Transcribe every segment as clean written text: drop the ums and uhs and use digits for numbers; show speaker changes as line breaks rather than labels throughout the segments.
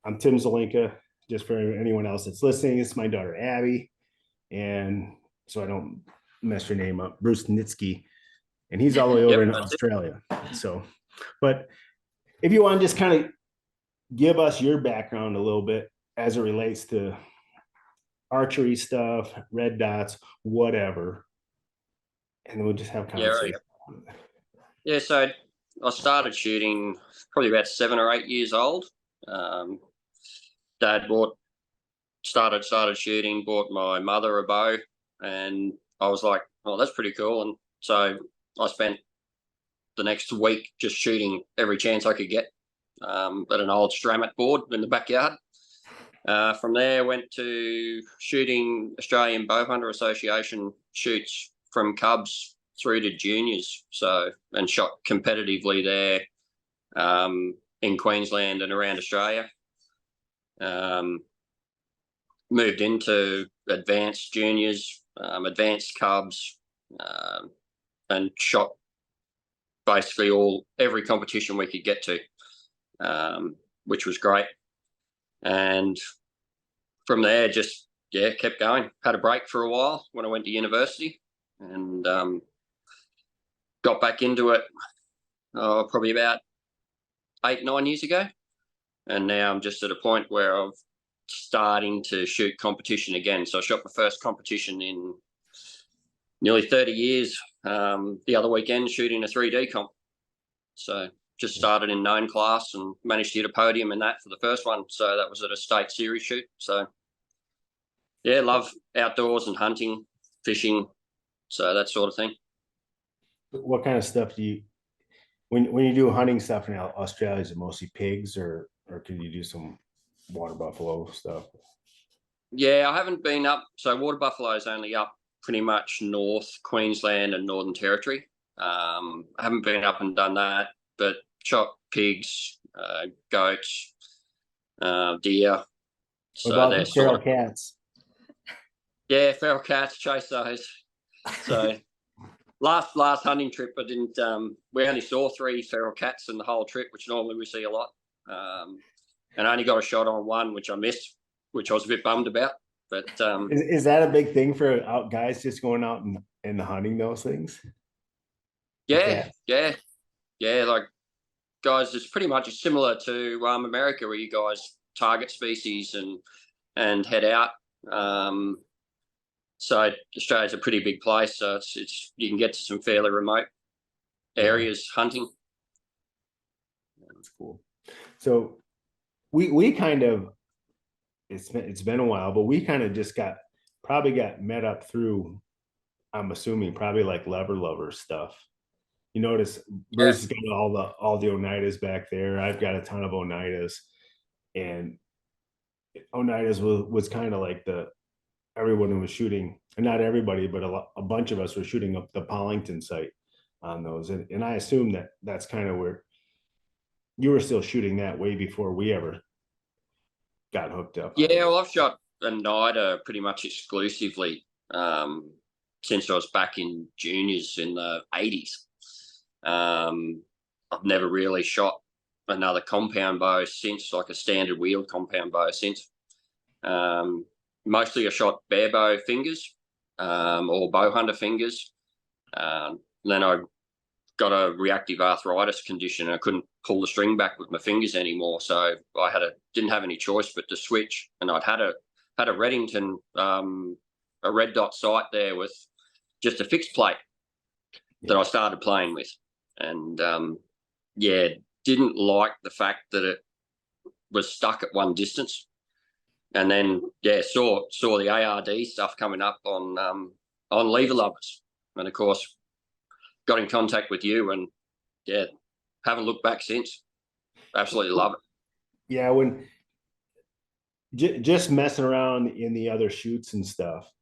I'm Tim Zelinka. Just for anyone else that's listening, it's my daughter Abby, and so I don't mess your name up, Bruce Nitsky, and he's all the way over
Yep,
in
that's it.
Australia. So, but if you want to just kind of give us your background a little bit as it relates to archery stuff, red dots, whatever, and then we'll just have a
Yeah, right.
conversation.
Yeah, so I started shooting probably about 7 or 8 years old. Um, Dad started shooting, bought my mother a bow, and I was like, "Oh, that's pretty cool." And so I spent the next week just shooting every chance I could get at an old Stramit board in the backyard. From there, went to shooting Australian Bowhunter Association shoots from cubs through to juniors. So, and shot competitively there in Queensland and around Australia. Um, Moved into advanced juniors, advanced cubs, um, and shot basically every competition we could get to, which was great. And from there, just kept going. Had a break for a while when I went to university, and got back into it probably about 8, 9 years ago. And now I'm just at a point where I'm starting to shoot competition again. So I shot my first competition in nearly 30 years the other weekend, shooting a 3D comp. So just started in known class and managed to hit a podium in that for the first one. So that was at a state series shoot. So yeah, love outdoors and hunting, fishing, so that sort of thing.
What kind of stuff do you when you do hunting stuff in Australia? Is it mostly pigs, or can you do some water buffalo stuff?
Yeah, I haven't been up. So water buffalo is only up pretty much North Queensland and Northern Territory. I haven't been up and done that, but shot pigs, goats, deer.
What
So
about
they're
the feral
sort of,
cats?
yeah, feral cats, chase those. So last hunting trip, I didn't. We only saw 3 feral cats in the whole trip, which normally we see a lot. Um, and I only got a shot on one, which I missed, which I was a bit bummed about. But
Is that a big thing for out guys just going out and hunting those things? The
yeah,
cats.
yeah, like guys, it's pretty much similar to America, where you guys target species and head out. Um, so Australia's a pretty big place, so it's you can get to some fairly remote
Yeah,
areas hunting.
that's cool. So we kind of it's been a while, but we kind of just probably got met up through. I'm assuming probably like lever lover stuff. You notice
Yeah,
Bruce has got all the Oneidas back there. I've got a ton of Oneidas, and Oneidas was kind of like the everyone who was shooting, and not everybody, but a bunch of us were shooting up the Pollington site on those, and I assume that that's kind of where you were still shooting that way before we ever got hooked up, I
yeah.
guess.
Well, I've shot Oneida pretty much exclusively um, since I was back in juniors in the '80s. I've never really shot another compound bow since, like a standard wheeled compound bow since. Um, Mostly I shot bare bow fingers or bow hunter fingers. Then I got a reactive arthritis condition and I couldn't pull the string back with my fingers anymore. So I didn't have any choice but to switch. And I'd had a Reddington, a red dot sight there with just a fixed plate that I started playing with. And yeah, didn't like the fact that it was stuck at one distance. And then saw the ARD stuff coming up on lever lovers, and of course got in contact with you, and yeah, haven't looked back since. Absolutely love it.
Yeah, when just messing around in the other shoots and stuff,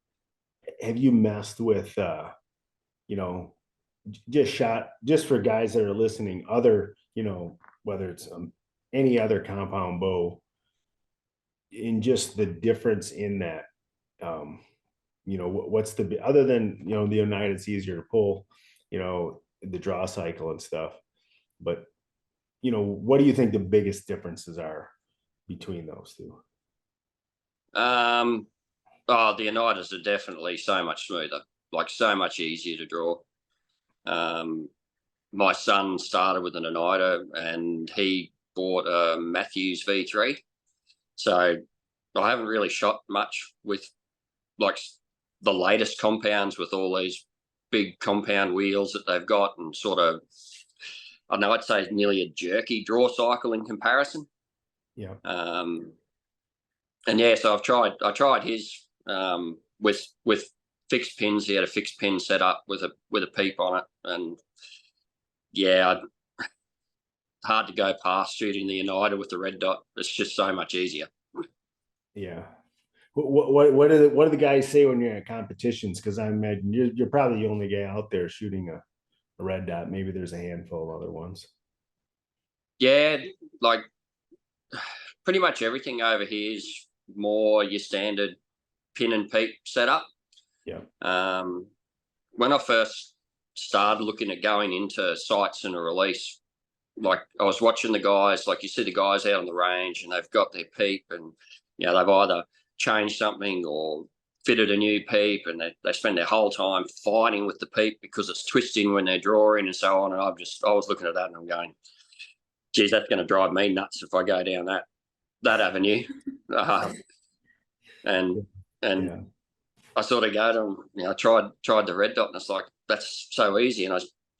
have you messed with you know just for guys that are listening, other, whether it's any other compound bow, in just the difference in that, um what's the other than, the United, it's easier to pull, the draw cycle and stuff, but what do you think the biggest differences are between those two?
Oh, the Oneidas are definitely so much smoother, like so much easier to draw. My son started with an Oneida and he bought a Matthews V3. So I haven't really shot much with like the latest compounds with all these big compound wheels that they've got, and sort of, I don't know, I'd say it's nearly a jerky draw cycle in comparison.
Yeah.
And yeah, so I tried his with fixed pins. He had a fixed pin set up with a peep on it, and yeah, hard to go past shooting the Oneida with the red dot. It's just so much easier.
Yeah. What do the guys say when you're at competitions? Because I imagine you're probably the only guy out there shooting a red dot. Maybe there's a handful of other ones.
Yeah, like pretty much everything over here is more your standard pin and peep setup.
Yeah.
When I first started looking at going into sights and a release, like I was watching the guys, like you see the guys out on the range and they've got their peep, and you know, they've either changed something or fitted a new peep, and they spend their whole time fighting with the peep because it's twisting when they're drawing and so on. And I was looking at that and I'm going, geez, that's going to drive me nuts if I go down that avenue. And
Yeah.
I sort of go to them, you know, I tried the red dot, and it's like, that's so easy. And I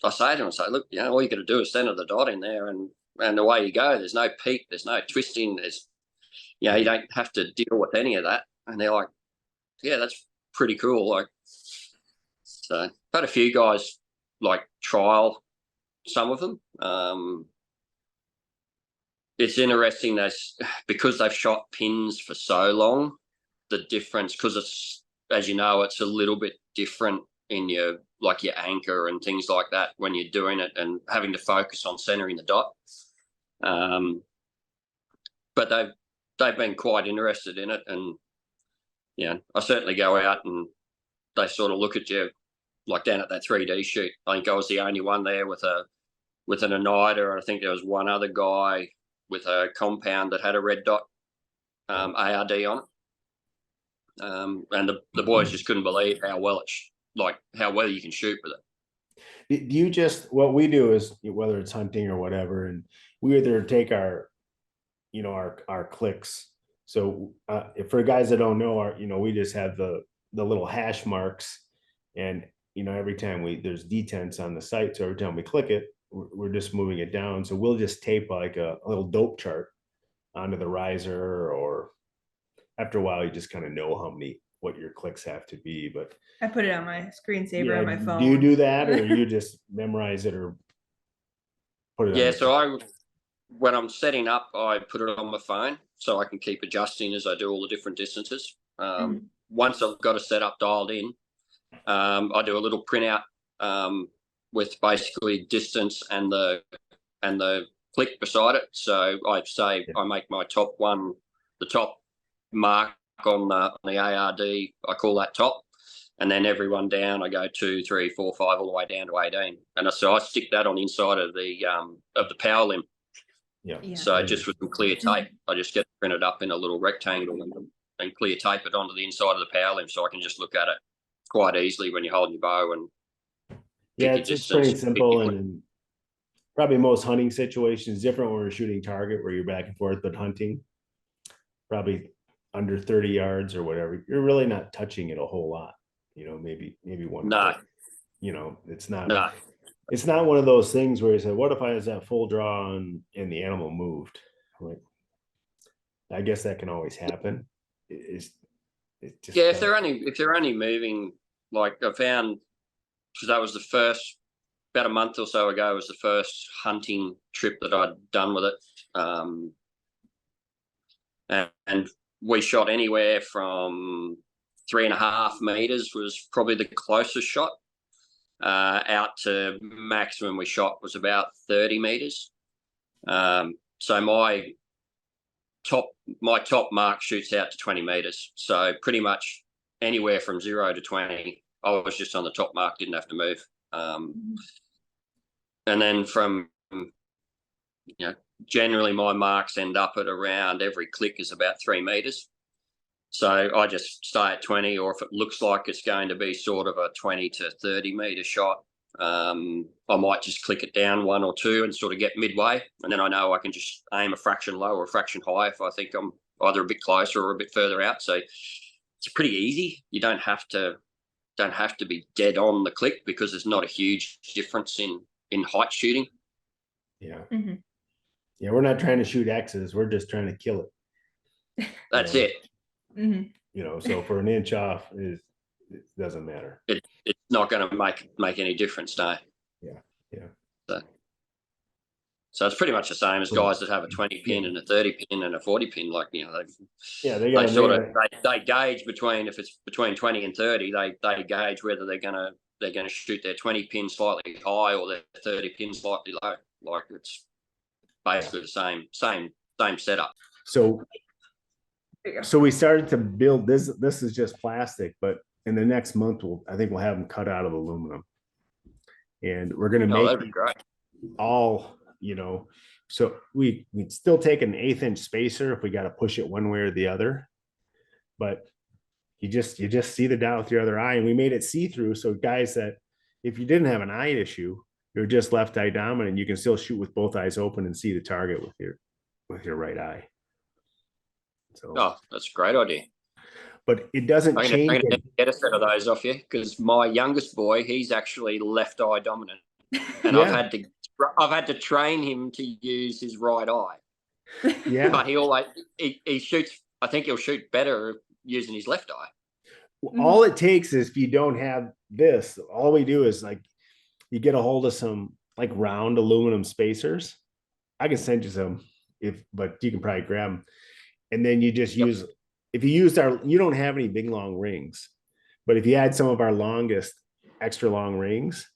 say to them, I say, look, you know, all you got to do is center the dot in there, and away you go. There's no peak, there's no twisting, there's, you know, you don't have to deal with any of that. And they're like, yeah, that's pretty cool. Like, so I've had a few guys like trial some of them. It's interesting that because they've shot pins for so long, the difference, because it's, as you know, it's a little bit different in your, like your anchor and things like that when you're doing it and having to focus on centering the dot. But they've been quite interested in it, and yeah, I certainly go out and they sort of look at you like down at that 3D shoot. I think I was the only one there with an Oneida, and I think there was one other guy with a compound that had a red dot ARD on it. And the boys just couldn't believe how well how well you can shoot with it.
Do you just, what we do is, whether it's hunting or whatever, and we either take our clicks. So for guys that don't know, we just have the little hash marks, and every time there's detents on the site, so every time we click it, we're just moving it down. So we'll just tape like a little dope chart onto the riser, or after a while you just kind of know what your clicks have to be. But
I put it on my screensaver on my phone.
Do you do that, or you just memorize it, or put it
on so when I'm setting up, I put it on my phone so I can keep adjusting as I do all the different distances. Once I've got a setup dialed in, I do a little printout with basically distance and the click beside it. So I say I make my top one, the top mark on the ARD, I call that top, and then everyone down I go 2, 3, 4, 5 all the way down to 18, and so I stick that on the inside of the power limb.
Yeah.
So just with some clear tape, I just get it printed up in a little rectangle and clear tape it onto the inside of the power limb, so I can just look at it quite easily when you're holding your bow. And
it's pretty simple, and probably most hunting situations different when we're shooting target where you're back and forth, but hunting probably under 30 yards or whatever, you're really not touching it a whole lot. Maybe one.
No.
It's not. It's not one of those things where you say, "What if I was at full draw and the animal moved?" Like, I guess that can always happen. It just
if they're only moving, like I found, because that was the first, about a month or so ago, was the first hunting trip that I'd done with it, and we shot anywhere from 3.5 meters was probably the closest shot. Out to maximum we shot was about 30 meters. So my top mark shoots out to 20 meters. So pretty much anywhere from 0 to 20, I was just on the top mark, didn't have to move. And then from generally my marks end up at around, every click is about 3 meters. So I just stay at 20, or if it looks like it's going to be sort of a 20 to 30 meter shot, I might just click it down 1 or 2 and sort of get midway. And then I know I can just aim a fraction low or a fraction high if I think I'm either a bit closer or a bit further out. So it's pretty easy. You don't have to be dead on the click, because there's not a huge difference in height shooting.
Yeah.
Mm-hmm.
Yeah, we're not trying to shoot X's. We're just trying to kill it.
That's it.
Mm-hmm.
So for an inch off, it doesn't matter.
It's not going to make any difference, no.
Yeah.
So it's pretty much the same as guys that have a 20 pin and a 30 pin and a 40 pin. Like, they gauge between, if it's between 20 and 30, they gauge whether they're going to shoot their 20 pin slightly high or their 30 pin slightly low. Like, it's basically the same setup.
So we started to build this. This is just plastic, but in the next month, I think we'll have them cut out of aluminum, and we're going to make
that'd be great.
All, so we'd still take an 1/8 inch spacer if we got to push it one way or the other, but you just see the dot with your other eye, and we made it see-through. So guys, that if you didn't have an eye issue, you're just left eye dominant, you can still shoot with both eyes open and see the target with your right eye. So
that's a great idea.
But it doesn't change.
I'm going to get a set of those off you, because my youngest boy, he's actually left eye dominant, and I've had to train him to use his right eye.
Yeah,
but he shoots. I think he'll shoot better using his left eye.
All it takes is, if you don't have this, all we do is, like, you get a hold of some like round aluminum spacers. I can send you some, but you can probably grab them, and then you just use. If you used you don't have any big long rings, but if you had some of our longest extra long rings.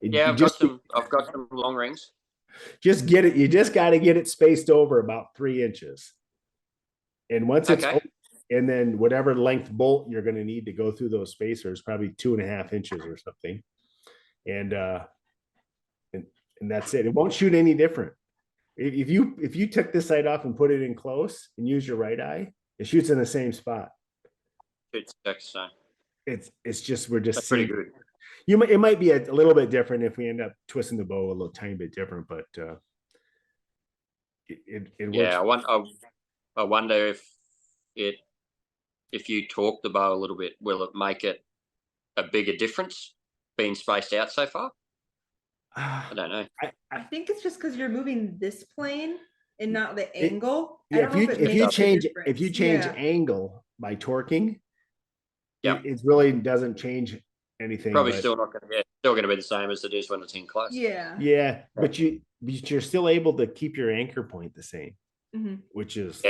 I've got some long rings.
Just get it. You just got to get it spaced over about 3 inches. And once it's open, and then whatever length bolt you're going to need to go through those spacers, probably 2.5 inches or something. And that's it. It won't shoot any different. If you took this sight off and put it in close and use your right eye, it shoots in the same spot.
It's
just, we're just
That's pretty good.
It might be a little bit different if we end up twisting the bow a little tiny bit different, but it works.
I wonder if you torque the bow a little bit, will it make it a bigger difference being spaced out so far? I don't know.
I think it's just because you're moving this plane and not the angle.
Yeah, if you change angle by torquing, it really doesn't change anything.
Probably still going to be the same as it is when it's in close.
Yeah, but you're still able to keep your anchor point the same, which is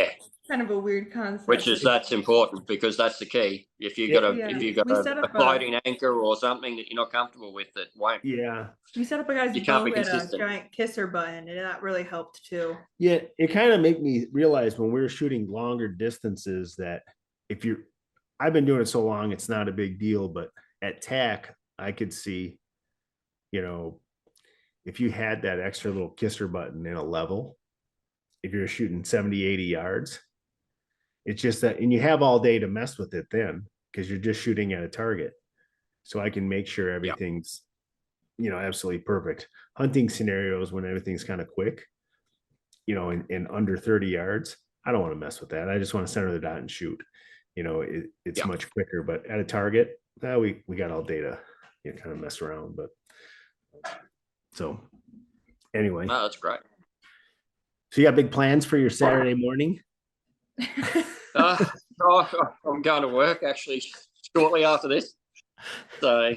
kind of a weird concept.
That's important, because that's the key. If you got a floating anchor or something that you're not comfortable with, it won't.
Yeah,
we set up a guy's bow with a giant kisser button, and that really helped too.
Yeah, it kind of made me realize when we were shooting longer distances that I've been doing it so long, it's not a big deal, but at TAC, I could see, if you had that extra little kisser button in a level, if you're shooting 70, 80 yards, it's just that, and you have all day to mess with it then, because you're just shooting at a target. So I can make sure everything's, absolutely perfect. Hunting scenarios, when everything's kind of quick, in under 30 yards, I don't want to mess with that. I just want to center the dot and shoot. It's much quicker, but at a target, we got all day to kind of mess around. But so anyway,
that's great.
So you got big plans for your Saturday morning?
I'm going to work actually shortly after this. So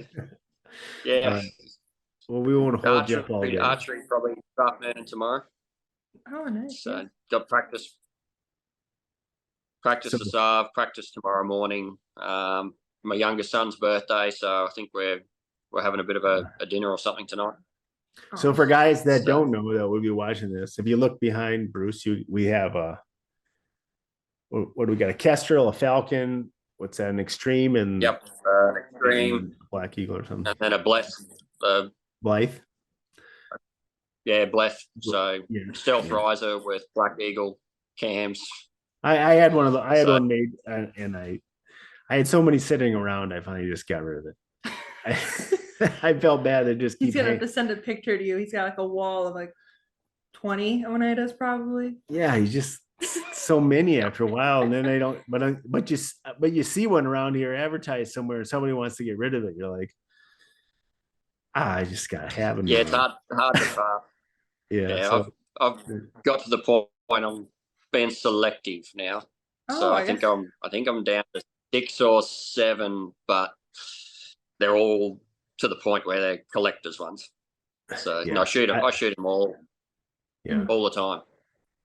well, we won't hold you up all day.
Archery probably afternoon tomorrow.
Oh, nice.
So got practice this practice tomorrow morning. My youngest son's birthday, so I think we're having a bit of a dinner or something tonight.
So for guys that don't know that will be watching this, if you look behind Bruce, we have what do we got? A Kestrel, a Falcon. What's that? An Extreme and
Extreme,
and Black Eagle or something.
and then a Blythe.
Blythe.
Yeah, Bleth. So
Yeah.
Stealth
Yeah.
Riser with Black Eagle cams.
I had one of the, I had
So-
one made, and I had so many sitting around. I finally just got rid of it. I felt bad. They just
He's
keep
gonna have
hanging.
to send a picture to you. He's got like a wall of like 20 Oneidas probably.
Yeah, he's just so many after a while, and then they don't. But you see one around here advertised somewhere, and somebody wants to get rid of it. You're like, I just gotta have it.
Yeah, it's hard to pass.
Yeah.
Yeah,
So
I've got to the point I'm being selective now. So
Oh,
I
I
think
guess.
I'm down to 6 or 7, but they're all to the point where they're collectors ones. So
yeah,
I shoot them all
yeah.
all the time.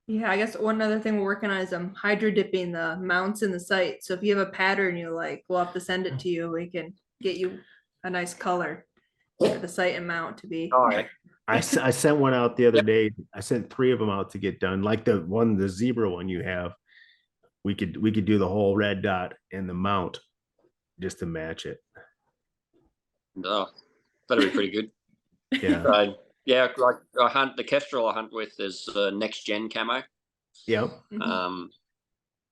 Yeah, I guess one other thing we're working on is hydro dipping the mounts in the sight. So if you have a pattern you like, we'll have to send it to you. We can get you a nice color for the sight and mount to be.
All right.
I sent one out the other
Yep.
day. I sent 3 of them out to get done. Like the zebra one you have. We could do the whole red dot and the mount just to match it.
Oh, that'll be pretty good.
Yeah.
So yeah, like the Kestrel I hunt with is next gen camo.
Yep.
Mhm.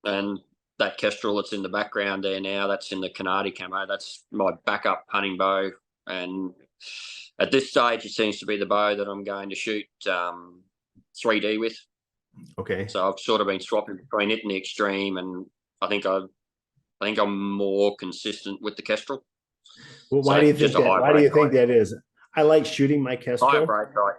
And that Kestrel that's in the background there now, that's in the Canardi camo. That's my backup hunting bow. And at this stage, it seems to be the bow that I'm going to shoot 3D with.
Okay.
So I've sort of been swapping between it and the Extreme, and I think I'm more consistent with the Kestrel.
Well, why
So
do you think
just a
that?
high
Why do you
break
think that is? I like shooting my
High
Kestrel.
break height.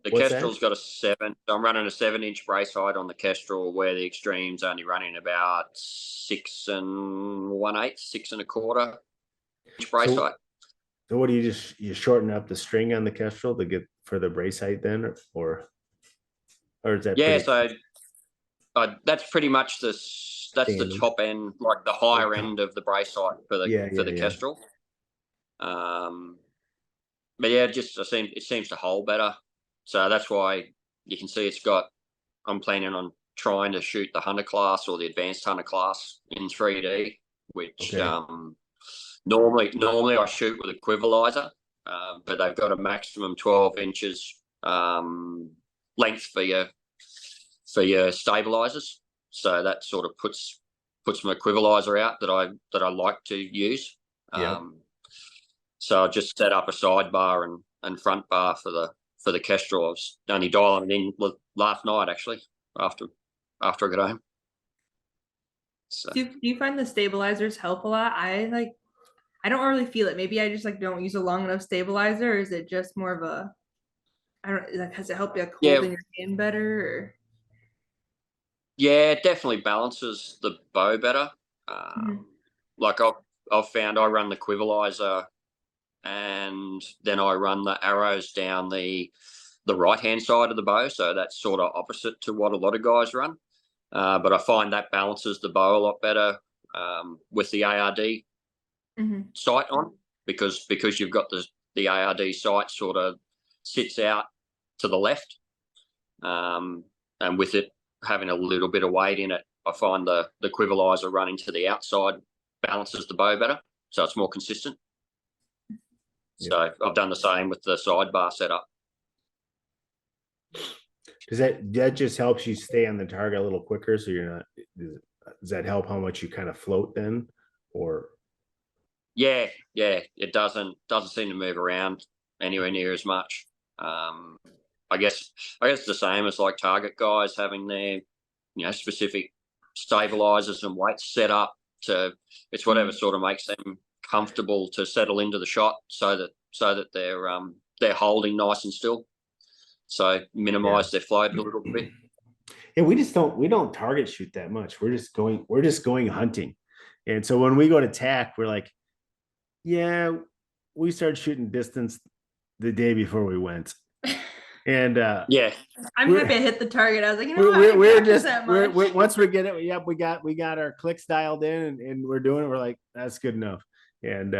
The
What's that?
Kestrel's got a 7. So I'm running a 7-inch brace height on the Kestrel, where the Extreme's only running about 6 1/8, 6 1/4 inch brace height.
So what do you shorten up the string on the Kestrel to get for the brace height then, or is that
Yeah,
pretty
so that's pretty much that's the
standard?
top end, like the higher end of the brace height for the
Yeah.
Kestrel. But yeah, it seems to hold better. So that's why you can see I'm planning on trying to shoot the hunter class or the advanced hunter class in 3D, which
Okay.
normally I shoot with a quivalizer, but they've got a maximum 12 inches length for your stabilizers. So that sort of puts my equivalizer out that I like to use.
Yeah.
So I just set up a sidebar and front bar for the Kestrel. I was only dialing it in last night actually after I got home. So
Do you find the stabilizers help a lot? I don't really feel it. Maybe I just like don't use a long enough stabilizer, or is it just more of a I don't like has it helped you like
Yeah.
hold in your hand better or
yeah, it definitely balances the bow better.
Mhm.
Like I've found I run the quivalizer and then I run the arrows down the right hand side of the bow, so that's sort of opposite to what a lot of guys run. But I find that balances the bow a lot better with the ARD
Mhm.
sight on, because you've got the ARD sight sort of sits out to the left, and with it having a little bit of weight in it, I find the quivalizer running to the outside balances the bow better, so it's more consistent.
Yeah.
So I've done the same with the sidebar setup.
Does that just helps you stay on the target a little quicker? So you're not. Does that help how much you kind of float then, or?
Yeah, it doesn't seem to move around anywhere near as much. I guess it's the same as like target guys having their specific stabilizers and weights set up to. It's whatever sort of makes them comfortable to settle into the shot, so that they're holding nice and still, so minimize their float a little bit.
Yeah, we don't target shoot that much. We're just going hunting. And so when we go to tack, we're like, yeah, we started shooting distance the day before we went. And
Yeah,
I'm happy I hit the target. I was like, you know what? I
we're
didn't
we're
practice
just
that
we're
much.
once we get it, yep, we got our clicks dialed in and we're doing it. We're like, that's good enough. And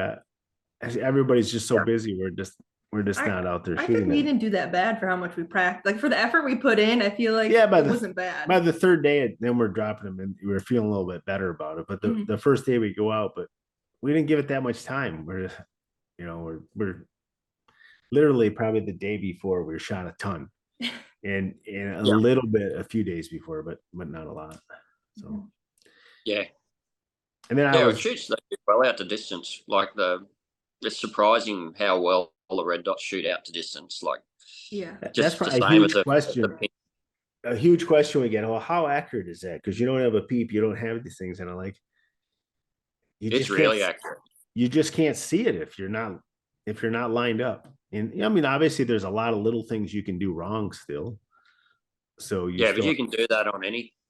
everybody's just so busy. We're just not out there
I think
shooting
we
them.
didn't do that bad for how much we practiced. Like for the effort we put in, I feel like
Yeah,
it wasn't bad.
by the third day, then we're dropping them and we're feeling a little bit better about it. But the first day we go out, but we didn't give it that much time. We're just, we're literally probably the day before we shot a ton, and a
Yeah.
little bit a few days before, but not a lot. So
Yeah.
and then I
Yeah, it
was
shoots well out to distance. Like it's surprising how well the red dots shoot out to distance. Like
Yeah.
that's
just the
probably a
same as
huge question.
pin.
A huge question we get. Well, how accurate is that? Because you don't have a peep, you don't have these things, and I'm like, you
It's
just can't.
really accurate.
You just can't see it if you're not lined up. And I mean, obviously, there's a lot of little things you can do wrong still. So you
Yeah, but
still
you can do that on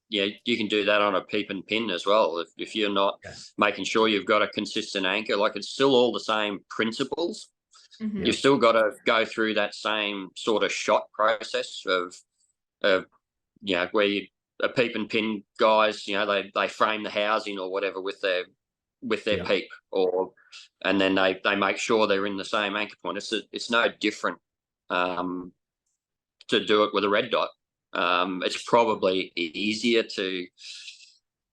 you can do that on a peep and pin as well. If you're not making sure you've got a consistent anchor, like it's still all the same principles.
Mhm.
You've still got to go through that same sort of shot process of where a peep and pin guys, they frame the housing or whatever with their
Yeah.
peep, and then they make sure they're in the same anchor point. It's no different to do it with a red dot. It's probably easier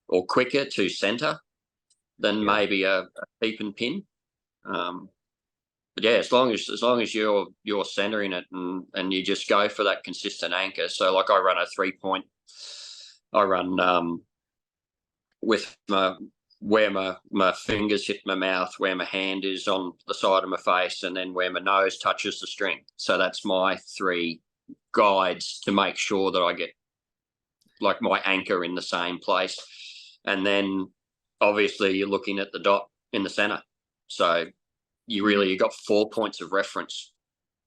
or quicker to center than maybe a peep and pin. But yeah, as long as you're centering it and you just go for that consistent anchor. So like I run a 3-point. I run with where my fingers hit my mouth, where my hand is on the side of my face, and then where my nose touches the string. So that's my 3 guides to make sure that I get like my anchor in the same place. And then obviously you're looking at the dot in the center. So you got 4 points of reference.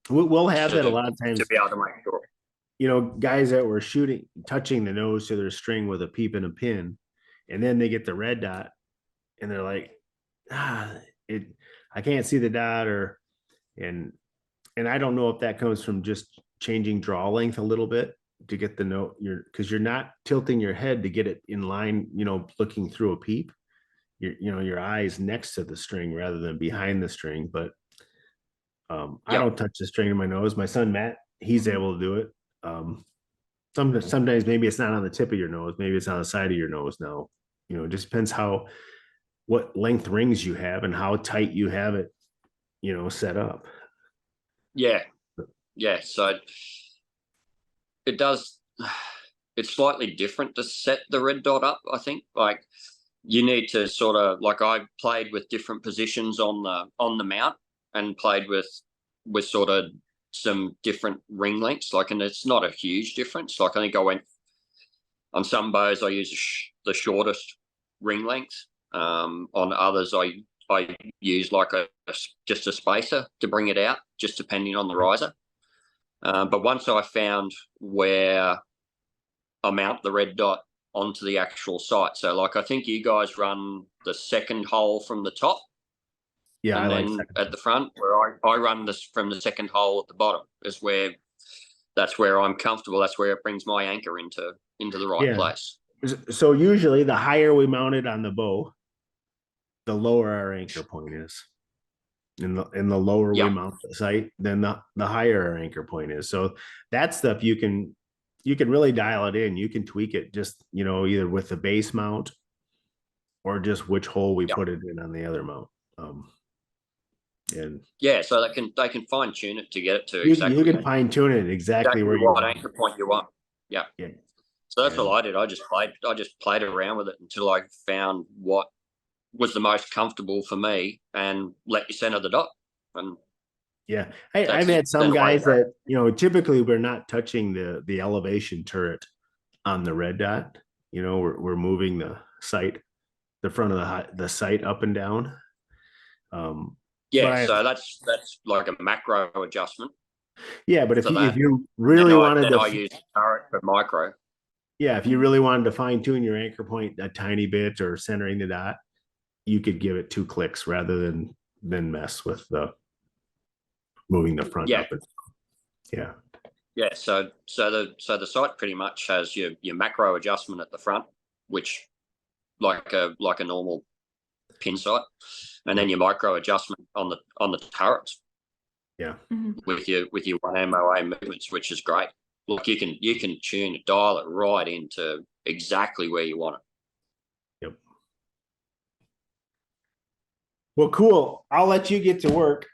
We'll have that a lot of times
to be able to make sure.
Guys that were touching the nose to their string with a peep and a pin, and then they get the red dot and they're like, I can't see the dot, and I don't know if that comes from just changing draw length a little bit to get the note because you're not tilting your head to get it in line, looking through a peep. Your eyes next to the string rather than behind the string. But I don't touch the string in my nose. My son Matt, he's able to do it. Sometimes maybe it's not on the tip of your nose, maybe it's on the side of your nose now. It just depends what length rings you have and how tight you have it, set up.
Yeah. So it's slightly different to set the red dot up. I think like you need to sort of like I played with different positions on the mount and played with sort of some different ring lengths. Like, and it's not a huge difference. Like I think I went on some bows I use the shortest ring length. On others I use like just a spacer to bring it out, just depending on the riser. But once I found where I mount the red dot onto the actual site, so like I think you guys run the second hole from the top, and then at the front, where I run this from the second hole at the bottom that's where I'm comfortable. That's where it brings my anchor into the right place.
So usually the higher we mount it on the bow, the lower our anchor point is. And the lower we mount the sight, then the higher our anchor point is. So that stuff you can really dial it in. You can tweak it just, either with the base mount or just which hole we put it in on the other mount.
So they can fine tune it to get it to
you can fine tune it exactly where you
want
want
anchor point you want. Yeah. So that's all I did. I just played around with it until I found what was the most comfortable for me and let you center the dot. And
I've had some guys that, typically we're not touching the elevation turret on the red dot. We're moving the front of the sight up and down. So
that's like a macro adjustment.
Yeah, but if you really wanted to,
I use the turret for micro.
Yeah, if you really wanted to fine tune your anchor point a tiny bit or centering the dot, you could give it 2 clicks rather than mess with the moving the front up.
So the sight pretty much has your macro adjustment at the front, which like a normal pin sight, and then your micro adjustment on the turrets. With your 1 MOA movements, which is great. Look, you can dial it right into exactly where you want it.
Well, cool. I'll let you get to work.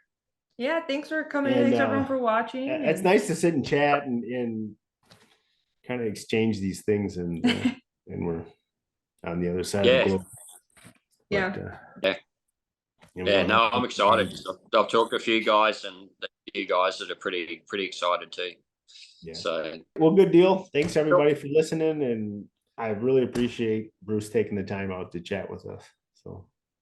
Yeah, thanks for coming.
And,
Thanks everyone for watching.
It's
and-
nice to sit and chat and kind of exchange these things, and we're on the other side of
Yeah.
the globe.
Yeah.
Yeah.
And
Yeah,
we'll
no,
have-
I'm excited. I've talked to a few guys, and a few guys that are pretty excited too.
Yeah.
So
Well, good deal. Thanks everybody for listening, and I really appreciate Bruce taking the time out to chat with us. So